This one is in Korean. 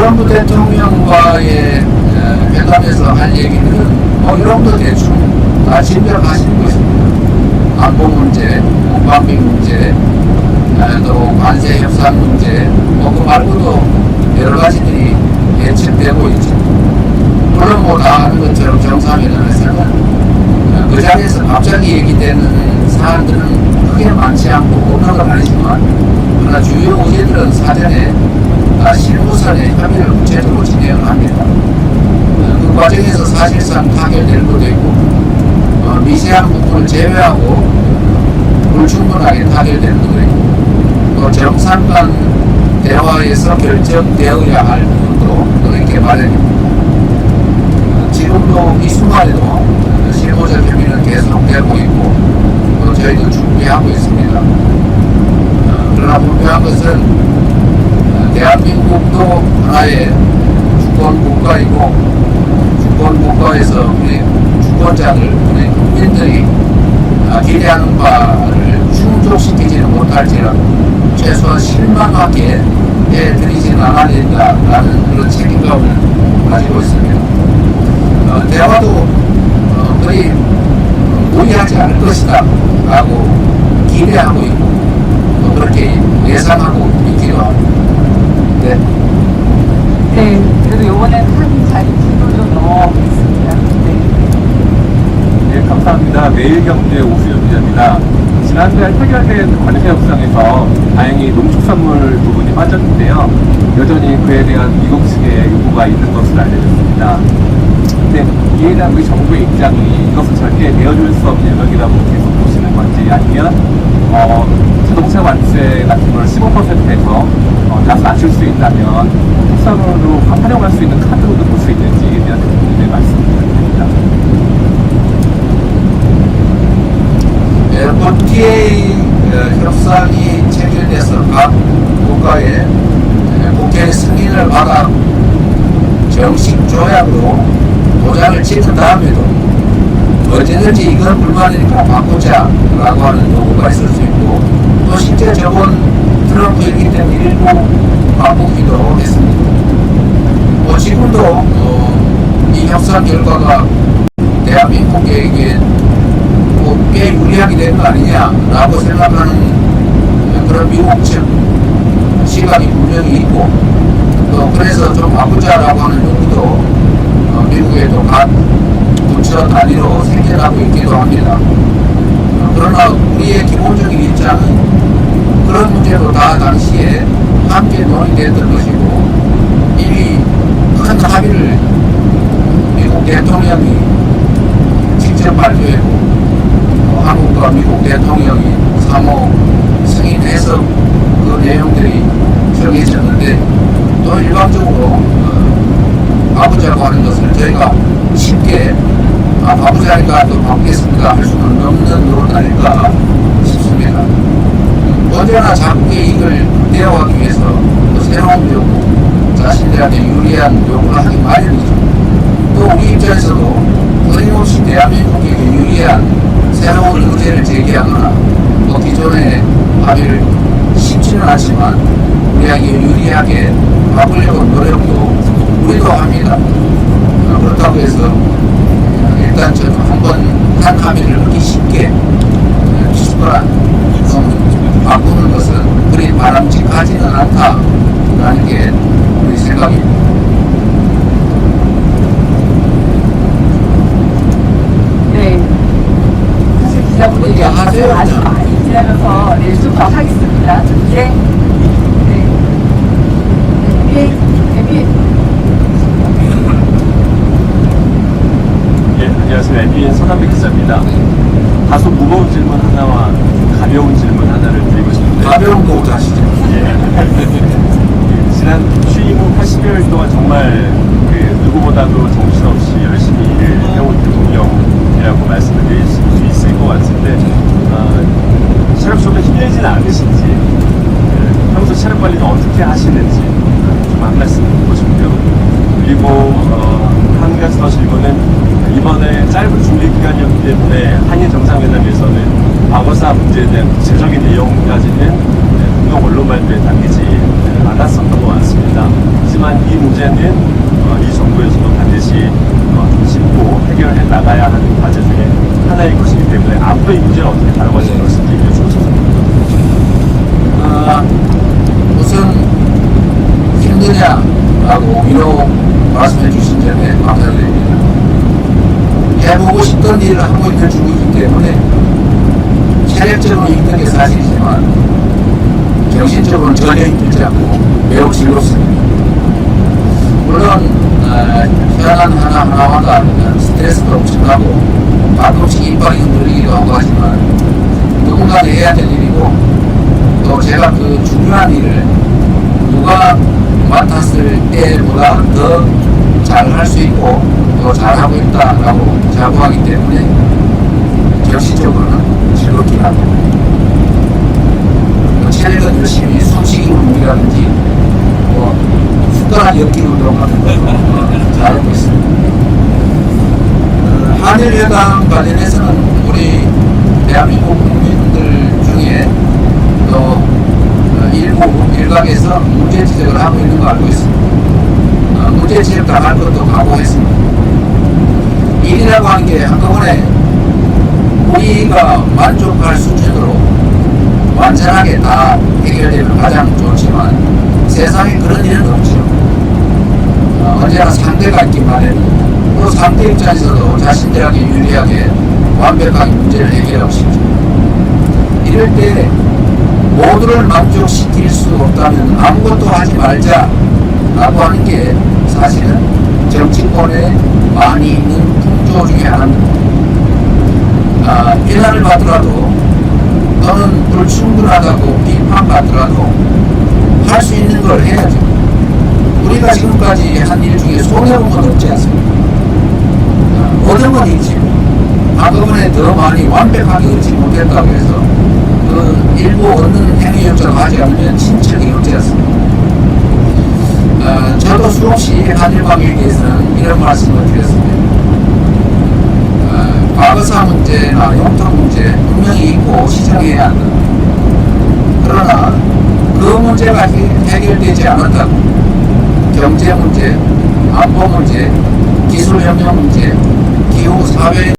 트럼프 대통령과의 회담에서 할 얘기는 뭐 이런도 대충 다 짐작하시는 것입니다. 안보 문제, 국방비 문제, 또 관세 협상 문제, 뭐 그 말고도 여러 가지들이 예측되고 있죠. 물론 뭐 다 아는 것처럼 정상회담에서는 그 자리에서 갑자기 얘기되는 사안들은 크게 많지 않고 없는 건 아니지만, 그러나 주요 의제들은 사전에 실무선에 협의를 구체적으로 진행을 합니다. 그 과정에서 사실상 타결되는 것도 있고, 미세한 부분을 제외하고 불충분하게 타결되는 것도 있고, 또 정상 간 대화에서 결정되어야 할 부분도 또 이렇게 마련입니다. 지금도 이 순간에도 실무적 협의는 계속되고 있고, 또 저희도 준비하고 있습니다. 그러나 분명한 것은 대한민국도 하나의 주권 국가이고, 주권 국가에서 우리 주권자들, 우리 국민들이 기대하는 바를 충족시키지는 못할지라도 최소한 실망하게 해드리지는 않아야 된다라는 그런 책임감을 가지고 있습니다. 대화도 거의 무리하지 않을 것이다 라고 기대하고 있고, 또 그렇게 예상하고 있기도 합니다. 네. 네, 그래도 이번엔 한 자리 뒤로 좀 넘어가겠습니다. 네. 네, 감사합니다. 매일경제 오수연 기자입니다. 지난달 해결된 관세 협상에서 다행히 농축산물 부분이 빠졌는데요. 여전히 그에 대한 미국 측의 요구가 있는 것으로 알려졌습니다. 근데 이에 대한 우리 정부의 입장이 이것은 절대 내어줄 수 없는 영역이라고 계속 보시는 건지, 아니면 자동차 관세 같은 걸 15%에서 다소 낮출 수 있다면 국산으로 활용할 수 있는 카드로도 볼 수 있는지에 대한 대통령의 말씀 부탁드립니다. FTA 협상이 체결돼서 각 국가의 국회 승인을 받아 정식 조약으로 도장을 찍은 다음에도 언제든지 이건 불만이니까 바꾸자 라고 하는 요구가 있을 수 있고, 또 실제 저번 트럼프 얘기 때문에 일부 바꾸기도 했습니다. 뭐 지금도 이 협상 결과가 대한민국에게 꽤 유리하게 되는 거 아니냐라고 생각하는 그런 미국 측 시각이 분명히 있고, 또 그래서 좀 바꾸자라고 하는 요구도 미국에도 각 부처 단위로 생겨나고 있기도 합니다. 그러나 우리의 기본적인 입장은 그런 문제도 다 당시에 함께 논의됐던 것이고, 이미 큰 합의를 미국 대통령이 직접 발표했고, 한국과 미국 대통령이 3호 승인해서 그 내용들이 정해졌는데, 또 일방적으로 바꾸자고 하는 것을 저희가 쉽게 바꾸자니까 또 바꾸겠습니다 할 수는 없는 노릇 아닐까 싶습니다. 언제나 자국의 이익을 극대화하기 위해서 또 새로운 요구, 자신들한테 유리한 요구를 하기 마련이죠. 또 우리 입장에서도 끊임없이 대한민국에게 유리한 새로운 의제를 제기하거나 또 기존의 합의를 쉽지는 않지만 우리에게 유리하게 바꾸려고 노력도 우리도 합니다. 그렇다고 해서 일단 저는 한번 한 합의를 그렇게 쉽게 쉽거나 바꾸는 것은 그리 바람직하지는 않다라는 게 우리 생각입니다. 네. 사실 기자분들이 하세요, 아주 그냥. 많이 기다려서 쭉 하겠습니다. 네. 예, 안녕하세요. MBN 손한백 기자입니다. 다소 무거운 질문 하나와 가벼운 질문 하나를 드리고 싶은데, 가벼운 거부터 하시죠. 지난 취임 후 80여일 동안 정말 누구보다도 정신없이 열심히 일을 해온 대통령이라고 말씀드릴 수 있을 것 같은데, 체력적으로 힘들지는 않으신지, 평소 체력 관리는 어떻게 하시는지 좀 한 말씀 듣고 싶고요. 그리고 한 가지 더 질문은, 이번에 짧은 준비 기간이었기 때문에 한일 정상회담에서는 과거사 문제에 대한 구체적인 내용까지는 공동 언론 발표에 담기지 많았었던 것 같습니다. 하지만 이 문제는 이 정부에서도 반드시 좀 짚고 해결해 나가야 하는 과제 중에 하나일 것이기 때문에 앞으로 이 문제를 어떻게 다뤄가실 것인지 여쭤보겠습니다. 우선 힘드냐라고 위로 말씀해 주신 점에 감사드립니다. 해보고 싶던 일을 하고 있는 중이기 때문에 체력적으로 힘든 게 사실이지만 정신적으로는 전혀 힘들지 않고 매우 즐겁습니다. 물론 현안 하나하나마다 스트레스도 엄청나고 가끔씩 이빨이 흔들리기도 하고 하지만 누군가는 해야 될 일이고 또 제가 그 중요한 일을 누가 맡았을 때보다 더 잘할 수 있고 더 잘하고 있다라고 자부하기 때문에 정신적으로는 즐겁긴 합니다. 체력은 열심히 숨쉬기 운동이라든지 숟가락 엮기 운동 같은 거 잘하고 있습니다. 한일회담 관련해서는 우리 대한민국 국민들 중에 또 일각에서 문제 지적을 하고 있는 거 알고 있습니다. 문제 지적 당할 것도 각오했습니다. 일이라고 하는 게 한꺼번에 우리가 만족할 수준으로 완전하게 다 해결되면 가장 좋지만 세상에 그런 일은 없죠. 언제나 상대가 있기 마련입니다. 또 상대 입장에서도 자신들에게 유리하게 완벽하게 문제를 해결하고 싶죠. 이럴 때 모두를 만족시킬 수 없다면 아무것도 하지 말자 라고 하는 게 사실은 정치권에 많이 있는 풍조 중에 하나입니다. 비난을 받더라도 또는 불충분하다고 비판받더라도 할 수 있는 걸 해야죠. 우리가 지금까지 한 일 중에 손해본 건 없지 않습니까? 얻은 건 있지. 한꺼번에 더 많이 완벽하게 얻지 못했다고 해서 그 일부 얻는 행위조차도 하지 않으면 친척이 없지 않습니까? 저도 수없이 한일 관계에서는 이런 말씀을 드렸습니다. 과거사 문제나 영토 문제 분명히 있고 시정해야 한다. 그러나 그 문제가 해결되지 않았다고 경제 문제, 안보 문제, 기술 협력 문제, 기후 사회